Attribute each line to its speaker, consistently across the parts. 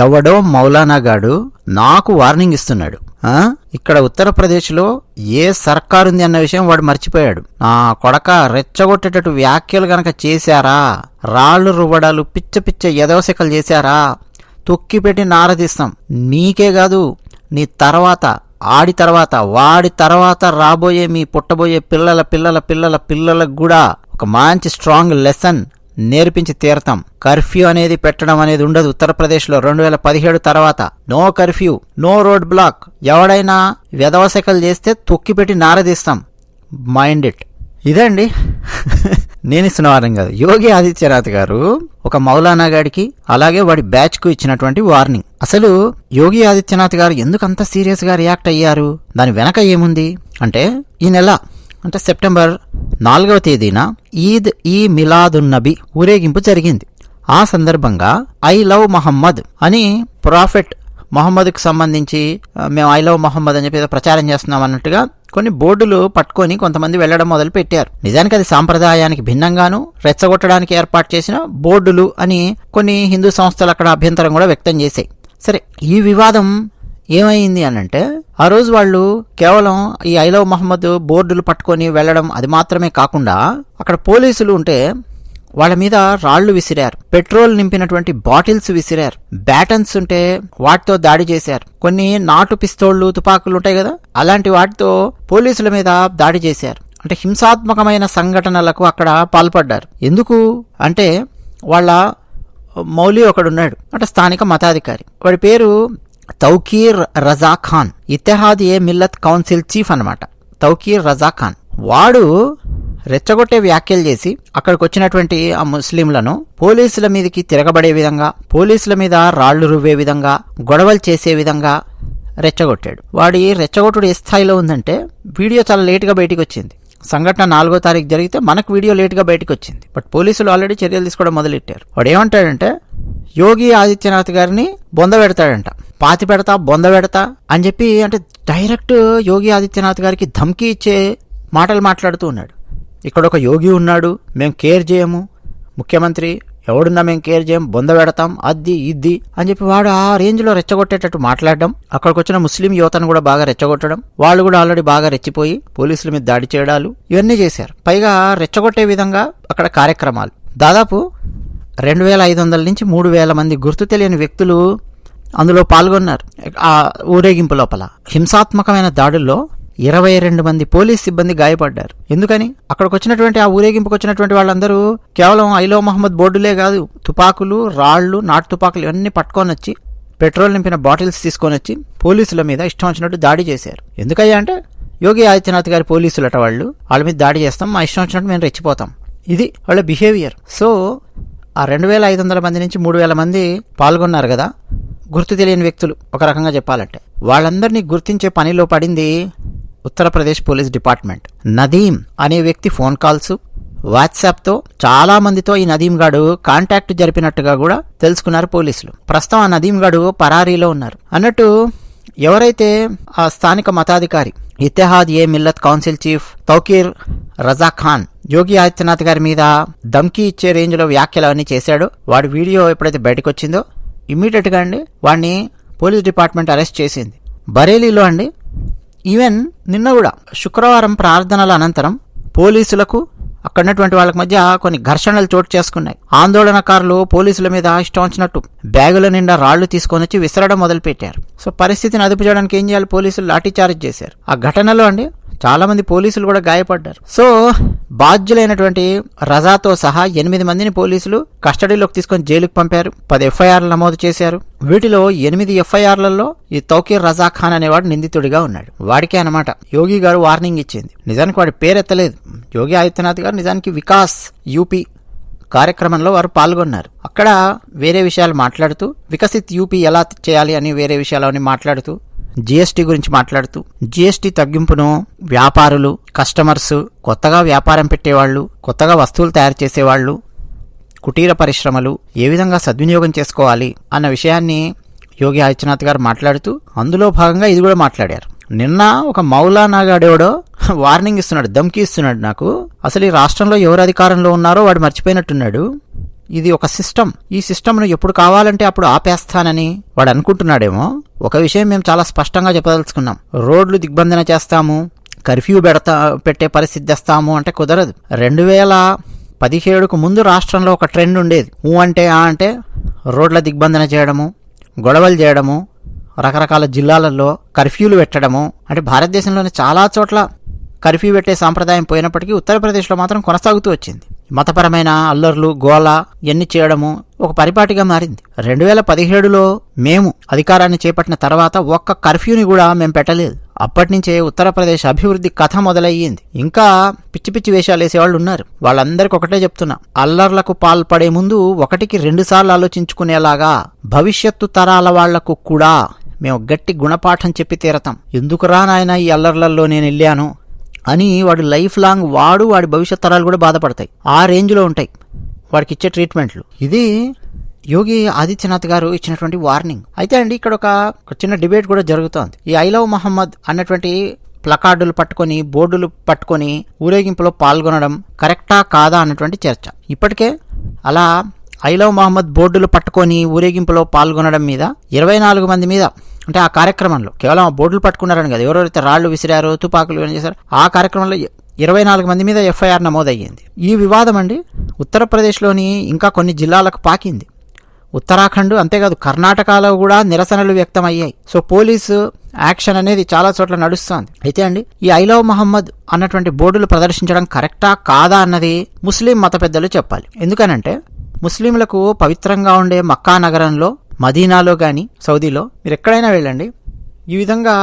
Speaker 1: ఎవడో మౌలానా గాడు నాకు వార్నింగ్ ఇస్తున్నాడు. ఇక్కడ ఉత్తరప్రదేశ్లో ఏ సర్కారుంది అన్న విషయం వాడు మర్చిపోయాడు. నా కొడక రెచ్చగొట్టేటట్టు వ్యాఖ్యలు గనక చేశారా, రాళ్లు రువ్వడాలు పిచ్చ పిచ్చ ఎదవశకలు చేశారా, తొక్కిపెట్టి నారదీస్తాం. నీకే కాదు, నీ తర్వాత, ఆడి తర్వాత, వాడి తర్వాత రాబోయే మీ పుట్టబోయే పిల్లల పిల్లల పిల్లల పిల్లలకు కూడా ఒక మంచి స్ట్రాంగ్ లెసన్ నేర్పించి తీరతాం. కర్ఫ్యూ అనేది పెట్టడం అనేది ఉండదు ఉత్తరప్రదేశ్లో 2017 తర్వాత. No curfew, no road block. ఎవడైనా వ్యధవశకలు చేస్తే తొక్కిపెట్టి నారదీస్తాం. Mind it. ఇదండి నేను ఇస్తున్న వారం కాదు, యోగి ఆదిత్యనాథ్ గారు ఒక మౌలానా గాడికి అలాగే వాడి బ్యాచ్ కు ఇచ్చినటువంటి వార్నింగ్. అసలు యోగి ఆదిత్యనాథ్ గారు ఎందుకు అంత సీరియస్ గా రియాక్ట్ అయ్యారు, దాని వెనక ఏముంది అంటే, ఈ నెల అంటే సెప్టెంబర్ 4వ తేదీన ఈద్ ఈ మిలాదున్నబి ఊరేగింపు జరిగింది. ఆ సందర్భంగా ఐ లవ్ మహమ్మద్ అని ప్రాఫెట్ మహమ్మద్కి సంబంధించి మేము ఐ లవ్ మహమ్మద్ అని చెప్పి ప్రచారం చేస్తున్నాం అన్నట్టుగా కొన్ని బోర్డులు పట్టుకొని కొంతమంది వెళ్లడం మొదలు పెట్టారు. నిజానికి అది సాంప్రదాయానికి భిన్నంగాను రెచ్చగొట్టడానికి ఏర్పాటు చేసిన బోర్డులు అని కొన్ని హిందూ సంస్థలు అక్కడ అభ్యంతరం కూడా వ్యక్తం చేశాయి. సరే, ఈ వివాదం ఏమైంది అనంటే, ఆ రోజు వాళ్ళు కేవలం ఈ ఐ లవ్ మహమ్మద్ బోర్డులు పట్టుకొని వెళ్లడం అది మాత్రమే కాకుండా అక్కడ పోలీసులు ఉంటే వాళ్ళ మీద రాళ్లు విసిరారు, పెట్రోల్ నింపినటువంటి బాటిల్స్ విసిరారు, బ్యాటన్స్ ఉంటే వాటితో దాడి చేశారు, కొన్ని నాటు పిస్తోళ్లు తుపాకులు ఉంటాయి కదా అలాంటి వాటితో పోలీసుల మీద దాడి చేశారు. అంటే హింసాత్మకమైన సంఘటనలకు అక్కడ పాల్పడ్డారు. ఎందుకు అంటే, వాళ్ళ మౌలి ఒకడున్నాడు, అంటే స్థానిక మతాధికారి, వాడి పేరు తౌకీర్ రజా ఖాన్, ఇత్తెహాద్ ఏ మిల్లత్ కౌన్సిల్ చీఫ్ అన్నమాట. తౌకీర్ రజా ఖాన్ వాడు రెచ్చగొట్టే వ్యాఖ్యలు చేసి అక్కడికి వచ్చినటువంటి ఆ ముస్లింలను పోలీసుల మీదకి తిరగబడే విధంగా, పోలీసుల మీద రాళ్లు రువ్వే విధంగా, గొడవలు చేసే విధంగా రెచ్చగొట్టాడు. వాడి రెచ్చగొట్టుడు ఏ స్థాయిలో ఉందంటే, వీడియో చాలా లేటుగా బయటికి వచ్చింది. సంఘటన 4వ తారీఖు జరిగితే మనకు వీడియో లేటుగా బయటకు వచ్చింది. బట్ పోలీసులు ఆల్రెడీ చర్యలు తీసుకోవడం మొదలెట్టారు. వాడు ఏమంటాడంటే, యోగి ఆదిత్యనాథ్ గారిని బొంద పెడతాడంట, పాతి పెడతా బొంద పెడతా అని చెప్పి, అంటే డైరెక్ట్ యోగి ఆదిత్యనాథ్ గారికి ధమ్కీ ఇచ్చే మాటలు మాట్లాడుతూ ఉన్నాడు. ఇక్కడ ఒక యోగి ఉన్నాడు, మేము కేర్ చేయము, ముఖ్యమంత్రి ఎవడున్నా మేము కేర్ చేయం, బొంద పెడతాం, అద్ది ఇద్ది అని చెప్పి వాడు ఆ రేంజ్ లో రెచ్చగొట్టేటట్టు మాట్లాడడం, అక్కడికి వచ్చిన ముస్లిం యువతను కూడా బాగా రెచ్చగొట్టడం, వాళ్ళు కూడా ఆల్రెడీ బాగా రెచ్చిపోయి పోలీసుల మీద దాడి చేయడాలు ఇవన్నీ చేశారు. పైగా రెచ్చగొట్టే విధంగా అక్కడ కార్యక్రమాలు. దాదాపు 2500 నుంచి 3000 మంది గుర్తు తెలియని వ్యక్తులు అందులో పాల్గొన్నారు. ఆ ఊరేగింపు లోపల హింసాత్మకమైన దాడుల్లో 22 మంది పోలీస్ సిబ్బంది గాయపడ్డారు. ఎందుకని, అక్కడికి వచ్చినటువంటి ఆ ఊరేగింపుకి వచ్చినటువంటి వాళ్ళందరూ కేవలం ఐ లవ్ మహమ్మద్ బోర్డులే కాదు, తుపాకులు, రాళ్లు, నాటు తుపాకులు ఇవన్నీ పట్టుకొని వచ్చి, పెట్రోల్ నింపిన బాటిల్స్ తీసుకొని వచ్చి పోలీసుల మీద ఇష్టం వచ్చినట్టు దాడి చేశారు. ఎందుకయ్యా అంటే, యోగి ఆదిత్యనాథ్ గారి పోలీసులట వాళ్ళు, వాళ్ళ మీద దాడి చేస్తాం, మా ఇష్టం వచ్చినట్టు మేము రెచ్చిపోతాం, ఇది వాళ్ళ బిహేవియర్. సో ఆ 2500 మంది నుంచి 3000 మంది పాల్గొన్నారు కదా గుర్తు తెలియని వ్యక్తులు, ఒక రకంగా చెప్పాలంటే వాళ్ళందరినీ గుర్తించే పనిలో పడింది ఉత్తరప్రదేశ్ పోలీస్ డిపార్ట్మెంట్. నదీం అనే వ్యక్తి ఫోన్ కాల్స్, వాట్సాప్తో చాలా మందితో ఈ నదీం గాడు కాంటాక్ట్ జరిపినట్టుగా కూడా తెలుసుకున్నారు పోలీసులు. ప్రస్తుతం ఆ నదీం గాడు పరారీలో ఉన్నారు. అన్నట్టు ఎవరైతే ఆ స్థానిక మతాధికారి ఇత్తెహాద్ ఏ మిల్లత్ కౌన్సిల్ చీఫ్ తౌకీర్ రజా ఖాన్ యోగి ఆదిత్యనాథ్ గారి మీద ధమ్కీ ఇచ్చే రేంజ్ లో వ్యాఖ్యలు అవన్నీ చేశాడో, వాడి వీడియో ఎప్పుడైతే బయటకు వచ్చిందో ఇమ్మీడియట్ గా అండి వాడిని పోలీస్ డిపార్ట్మెంట్ అరెస్ట్ చేసింది. బరేలీలో అండి ఈవెన్ నిన్న కూడా శుక్రవారం ప్రార్థనల అనంతరం పోలీసులకు అక్కడున్నటువంటి వాళ్ళకి మధ్య కొన్ని ఘర్షణలు చోటు చేసుకున్నాయి. ఆందోళనకారులు పోలీసుల మీద ఇష్టం వచ్చినట్టు బ్యాగుల నిండా రాళ్లు తీసుకొని వచ్చి విసరడం మొదలుపెట్టారు. సో పరిస్థితిని అదుపు చేయడానికి ఏం చేయాలి, పోలీసులు లాఠీచార్జ్ చేశారు. ఆ ఘటనలో అండి చాలా మంది పోలీసులు కూడా గాయపడ్డారు. సో బాధ్యులైనటువంటి రజాతో సహా 8 మందిని పోలీసులు కస్టడీలోకి తీసుకొని జైలుకు పంపారు. 10 ఎఫ్ఐఆర్లు నమోదు చేశారు. వీటిలో 8 ఎఫ్ఐఆర్లలో ఈ తౌకీర్ రజా ఖాన్ అనేవాడు నిందితుడిగా ఉన్నాడు. వాడికే అన్నమాట యోగి గారు వార్నింగ్ ఇచ్చింది. నిజానికి వాడి పేరెత్తలేదు. యోగి ఆదిత్యనాథ్ గారు నిజానికి వికాస్ యూపీ కార్యక్రమంలో వారు పాల్గొన్నారు. అక్కడ వేరే విషయాలు మాట్లాడుతూ, వికసిత్ యూపీ ఎలా చేయాలి అని వేరే విషయాలని మాట్లాడుతూ, జిఎస్టీ గురించి మాట్లాడుతూ, జిఎస్టీ తగ్గింపును వ్యాపారులు, కస్టమర్స్, కొత్తగా వ్యాపారం పెట్టేవాళ్ళు, కొత్తగా వస్తువులు తయారు చేసేవాళ్ళు, కుటీర పరిశ్రమలు ఏ విధంగా సద్వినియోగం చేసుకోవాలి అన్న విషయాన్ని యోగి ఆదిత్యనాథ్ గారు మాట్లాడుతూ అందులో భాగంగా ఇది కూడా మాట్లాడారు. నిన్న ఒక మౌలానా గాడేవాడో వార్నింగ్ ఇస్తున్నాడు, ధమ్కీ ఇస్తున్నాడు. నాకు అసలు ఈ రాష్ట్రంలో ఎవరు అధికారంలో ఉన్నారో వాడు మర్చిపోయినట్టున్నాడు. ఇది ఒక సిస్టమ్, ఈ సిస్టమ్ను ఎప్పుడు కావాలంటే అప్పుడు ఆపేస్తానని వాడు అనుకుంటున్నాడేమో. ఒక విషయం మేము చాలా స్పష్టంగా చెప్పదలుచుకున్నాం, రోడ్లు దిగ్బంధన చేస్తాము, కర్ఫ్యూ పెట్టే పరిస్థితి తెస్తాము అంటే కుదరదు. 2017కు ముందు రాష్ట్రంలో ఒక ట్రెండ్ ఉండేది. అంటే రోడ్ల దిగ్బంధన చేయడము, గొడవలు చేయడము, రకరకాల జిల్లాలలో కర్ఫ్యూలు పెట్టడము. అంటే భారతదేశంలోని చాలా చోట్ల కర్ఫ్యూ పెట్టే సాంప్రదాయం పోయినప్పటికీ ఉత్తరప్రదేశ్లో మాత్రం కొనసాగుతూ వచ్చింది. మతపరమైన అల్లర్లు, గోల ఇవన్నీ చేయడము ఒక పరిపాటిగా మారింది. 2017లో మేము అధికారాన్ని చేపట్టిన తర్వాత ఒక్క కర్ఫ్యూని కూడా మేము పెట్టలేదు. అప్పటి నుంచే ఉత్తరప్రదేశ్ అభివృద్ధి కథ మొదలయ్యింది. ఇంకా పిచ్చి పిచ్చి వేషాలు వేసేవాళ్ళు ఉన్నారు. వాళ్ళందరికీ ఒకటే చెప్తున్నా, అల్లర్లకు పాల్పడే ముందు 1కి 2 సార్లు ఆలోచించుకునేలాగా భవిష్యత్తు తరాల వాళ్లకు కూడా మేము గట్టి గుణపాఠం చెప్పి తీరతాం. ఎందుకురా నాయన ఈ అల్లర్లలో నేను వెళ్ళాను అని వాడు లైఫ్ లాంగ్ వాడి భవిష్యత్ తరాలు కూడా బాధపడతాయి. ఆ రేంజ్లో ఉంటాయి వాడికి ఇచ్చే ట్రీట్మెంట్లు. ఇది యోగి ఆదిత్యనాథ్ గారు ఇచ్చినటువంటి వార్నింగ్. అయితే అండి ఇక్కడ ఒక చిన్న డిబేట్ కూడా జరుగుతోంది. ఈ ఐ లవ్ మహమ్మద్ అన్నటువంటి ప్లకార్డులు పట్టుకొని, బోర్డులు పట్టుకొని ఊరేగింపులో పాల్గొనడం కరెక్టా కాదా అన్నటువంటి చర్చ. ఇప్పటికే అలా ఐ లవ్ మహమ్మద్ బోర్డులు పట్టుకొని ఊరేగింపులో పాల్గొనడం మీద 24 మంది మీద, అంటే ఆ కార్యక్రమంలో కేవలం ఆ బోర్డులు పట్టుకున్నారని కదా, ఎవరెవరైతే రాళ్లు విసిరారో, తుపాకులు ఏం చేశారో ఆ కార్యక్రమంలో 24 మంది మీద ఎఫ్ఐఆర్ నమోదయ్యింది. ఈ వివాదం అండి ఉత్తరప్రదేశ్లోని ఇంకా కొన్ని జిల్లాలకు పాకింది. ఉత్తరాఖండ్ అంతేకాదు కర్ణాటకలో కూడా నిరసనలు వ్యక్తమయ్యాయి. సో పోలీసు యాక్షన్ అనేది చాలా చోట్ల నడుస్తోంది. అయితే అండి ఈ ఐ లవ్ మహమ్మద్ అన్నటువంటి బోర్డులు ప్రదర్శించడం కరెక్టా కాదా అన్నది ముస్లిం మత పెద్దలు చెప్పాలి. ఎందుకనంటే ముస్లింలకు పవిత్రంగా ఉండే మక్కా నగరంలో, మదీనాలో కానీ, సౌదీలో మీరు ఎక్కడైనా వెళ్ళండి, ఈ విధంగా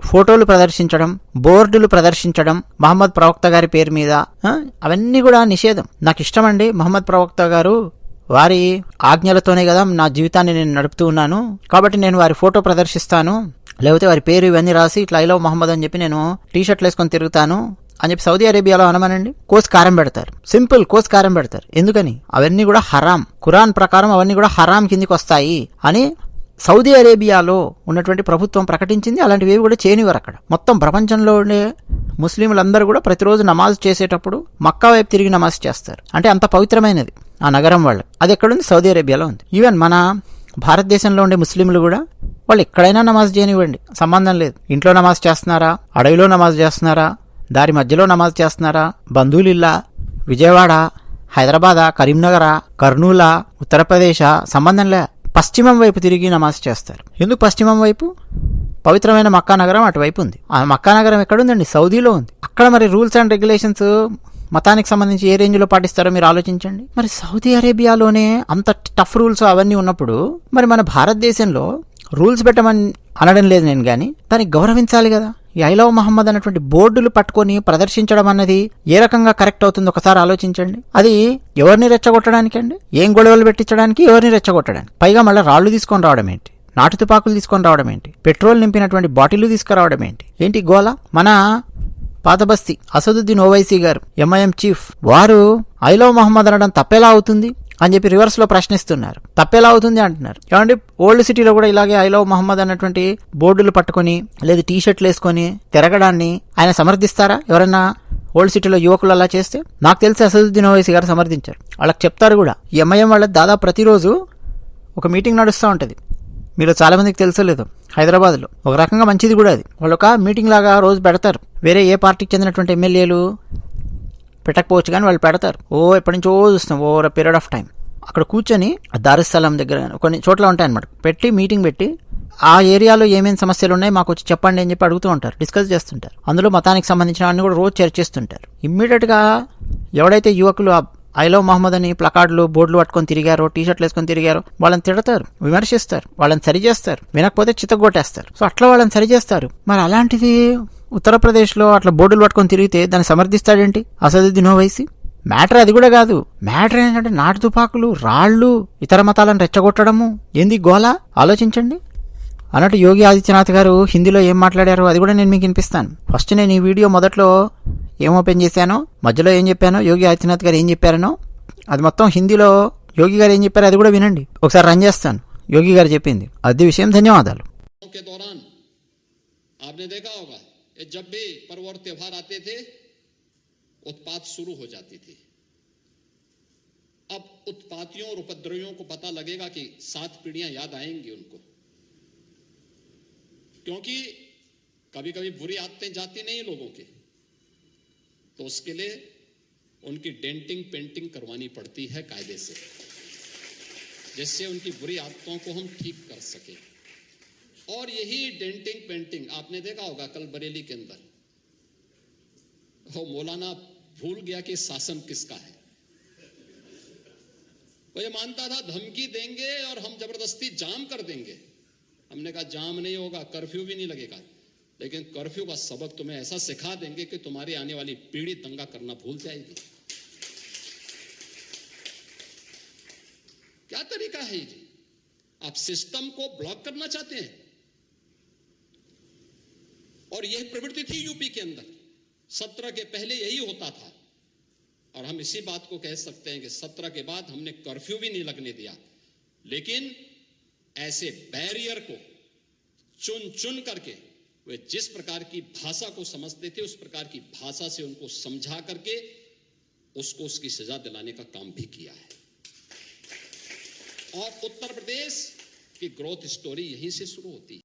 Speaker 1: ఫోటోలు ప్రదర్శించడం, బోర్డులు ప్రదర్శించడం మహమ్మద్ ప్రవక్త గారి పేరు మీద, అవన్నీ కూడా నిషేధం. నాకు ఇష్టమండి మహమ్మద్ ప్రవక్త గారు, వారి ఆజ్ఞలతోనే కదా నా జీవితాన్ని నేను నడుపుతూ ఉన్నాను, కాబట్టి నేను వారి ఫోటో ప్రదర్శిస్తాను, లేకపోతే వారి పేరు ఇవన్నీ రాసి ఇట్లా ఐ లవ్ మహమ్మద్ అని చెప్పి నేను టీషర్ట్లు వేసుకొని తిరుగుతాను అని చెప్పి సౌదీ అరేబియాలో అనమనండి, కోసి కారం పెడతారు. సింపుల్, కోసి కారం పెడతారు. ఎందుకని? అవన్నీ కూడా హరాం, ఖురాన్ ప్రకారం అవన్నీ కూడా హరాం కిందికి వస్తాయి అని సౌదీ అరేబియాలో ఉన్నటువంటి ప్రభుత్వం ప్రకటించింది. అలాంటివి కూడా చేయనివారు అక్కడ. మొత్తం ప్రపంచంలో ఉండే ముస్లింలందరూ కూడా ప్రతిరోజు నమాజ్ చేసేటప్పుడు మక్కా వైపు తిరిగి నమాజ్ చేస్తారు. అంటే అంత పవిత్రమైనది ఆ నగరం వాళ్ళు. అది ఎక్కడుంది? సౌదీ అరేబియాలో ఉంది. ఈవెన్ మన భారతదేశంలో ఉండే ముస్లింలు కూడా వాళ్ళు ఎక్కడైనా నమాజ్ చేయనివ్వండి, సంబంధం లేదు. ఇంట్లో నమాజ్ చేస్తున్నారా, అడవిలో నమాజ్ చేస్తున్నారా, దారి మధ్యలో నమాజ్ చేస్తున్నారా, బంధువులిల్లా, విజయవాడ, హైదరాబాద్, కరీంనగర్, కర్నూలు, ఉత్తరప్రదేశ్, సంబంధంలే, పశ్చిమం వైపు తిరిగి నమాజ్ చేస్తారు. ఎందుకు పశ్చిమం వైపు? పవిత్రమైన మక్కా నగరం అటువైపు ఉంది. ఆ మక్కా నగరం ఎక్కడుందండి? సౌదీలో ఉంది. అక్కడ మరి రూల్స్ అండ్ రెగ్యులేషన్స్ మతానికి సంబంధించి ఏ రేంజ్లో పాటిస్తారో మీరు ఆలోచించండి. మరి సౌదీ అరేబియాలోనే అంత టఫ్ రూల్స్ అవన్నీ ఉన్నప్పుడు మరి మన భారతదేశంలో రూల్స్ పెట్టమని అనడం లేదు నేను, కానీ దానికి గౌరవించాలి కదా. ఈ ఐ లవ్ మహమ్మద్ అన్నటువంటి బోర్డులు పట్టుకొని ప్రదర్శించడం అన్నది ఏ రకంగా కరెక్ట్ అవుతుంది ఒకసారి ఆలోచించండి. అది ఎవరిని రెచ్చగొట్టడానికి అండి? ఏం గొడవలు పెట్టించడానికి? ఎవరిని రెచ్చగొట్టడానికి? పైగా మళ్ళీ రాళ్లు తీసుకొని రావడం ఏంటి? నాటు తుపాకులు తీసుకొని రావడం ఏంటి? పెట్రోల్ నింపినటువంటి బాటిల్ తీసుకురావడం ఏంటి? ఏంటి గోల? మన పాతబస్తీ అసదుద్దీన్ ఓవైసీ గారు, ఎంఐఎం చీఫ్, వారు ఐ లవ్ మహమ్మద్ అనడం తప్పేలా అవుతుంది అని చెప్పి రివర్స్ లో ప్రశ్నిస్తున్నారు. తప్పేలా అవుతుంది అంటున్నారు. ఏమంటే ఓల్డ్ సిటీలో కూడా ఇలాగే ఐ లవ్ మహమ్మద్ అన్నటువంటి బోర్డులు పట్టుకొని లేదా టీషర్ట్లు వేసుకొని తిరగడాన్ని ఆయన సమర్థిస్తారా? ఎవరైనా ఓల్డ్ సిటీలో యువకులు అలా చేస్తే? నాకు తెలిసి అసదుద్దీన్ ఓవైసీ గారు సమర్థించారు. వాళ్ళకి చెప్తారు కూడా. ఎంఐఎం వాళ్ళకి దాదాపు ప్రతిరోజు ఒక మీటింగ్ నడుస్తూ ఉంటుంది. మీరు చాలా మందికి తెలుసలేదు, హైదరాబాద్లో ఒక రకంగా మంచిది కూడా అది. వాళ్ళు ఒక మీటింగ్ లాగా రోజు పెడతారు. వేరే ఏ పార్టీకి చెందినటువంటి ఎమ్మెల్యేలు పెట్టకపోవచ్చు కానీ వాళ్ళు పెడతారు. ఎప్పటి నుంచో చూస్తాం, over a period of time. అక్కడ కూర్చొని దారుస్థలం దగ్గర కొన్ని చోట్ల ఉంటాయన్నమాట, పెట్టి మీటింగ్ పెట్టి ఆ ఏరియాలో ఏమేమి సమస్యలు ఉన్నాయి మాకు వచ్చి చెప్పండి అని చెప్పి అడుగుతూ ఉంటారు, డిస్కస్ చేస్తుంటారు. అందులో మతానికి సంబంధించిన అన్ని కూడా రోజు చర్చిస్తుంటారు. ఇమ్మీడియట్గా ఎవడైతే యువకులు ఐ లవ్ మహమ్మద్ అని ప్లకార్డులు, బోర్డులు పట్టుకొని తిరిగారో, టీషర్ట్లు వేసుకొని తిరిగారో వాళ్ళని తిడతారు, విమర్శిస్తారు, వాళ్ళని సరిచేస్తారు, వినకపోతే చితగొట్టేస్తారు. సో అట్లా వాళ్ళని సరిచేస్తారు. మరి అలాంటిది ఉత్తరప్రదేశ్లో అట్లా బోర్డులు పట్టుకొని తిరిగితే దాన్ని సమర్థిస్తాడేంటి అసదుద్దీన్ ఓవైసీ? మ్యాటర్ అది కూడా కాదు. మ్యాటర్ ఏంటంటే నాటు తుపాకులు, రాళ్లు, ఇతర మతాలను రెచ్చగొట్టడము. ఏంది గోల? ఆలోచించండి. అన్నట్టు యోగి ఆదిత్యనాథ్ గారు హిందీలో ఏం మాట్లాడారో అది కూడా నేను మీకు వినిపిస్తాను. ఫస్ట్ నేను ఈ వీడియో మొదట్లో ఏం ఓపెన్ చేశానో, మధ్యలో ఏం చెప్పానో, యోగి ఆదిత్యనాథ్ గారు ఏం చెప్పారనో అది మొత్తం హిందీలో యోగి గారు ఏం చెప్పారో అది కూడా వినండి. ఒకసారి రన్ చేస్తాను యోగి గారు చెప్పింది. అది విషయం. ధన్యవాదాలు.
Speaker 2: आपने देखा होगा जब भी पर्व और त्योहार आते थे उत्पात शुरू हो जाती थी। अब उत्पातियों और उपद्रवियों को पता लगेगा कि 7 पीढ़ियां याद आएंगी उनको, क्योंकि कभी कभी बुरी आदतें जाती नहीं लोगों के, तो उसके लिए उनकी डेंटिंग पेंटिंग करवानी पड़ती है कायदे से, जिससे उनकी बुरी आदतों को हम ठीक कर सके। और यही डेंटिंग पेंटिंग आपने देखा होगा कल बरेली के अंदर, वो मौलाना भूल गया कि शासन किसका है। वो ये मानता था धमकी देंगे और हम जबरदस्ती जाम कर देंगे। हमने कहा जाम नहीं होगा, कर्फ्यू भी नहीं लगेगा, लेकिन कर्फ्यू का सबक तुम्हें ऐसा सिखा देंगे कि तुम्हारी आने वाली पीढ़ी दंगा करना भूल जाएगी। क्या तरीका है ये? आप सिस्टम को ब्लॉक करना चाहते हैं। और यह प्रवृत्ति थी यूपी के अंदर, 17 के पहले यही होता था। और हम इसी बात को कह सकते हैं कि 17 के बाद हमने कर्फ्यू भी नहीं लगने दिया, लेकिन ऐसे बैरियर को चुन चुन करके वे जिस प्रकार की भाषा को समझते थे उस प्रकार की भाषा से उनको समझा करके उसको उसकी सजा दिलाने का काम भी किया है। और उत्तर प्रदेश की ग्रोथ स्टोरी यहीं से शुरू होती है।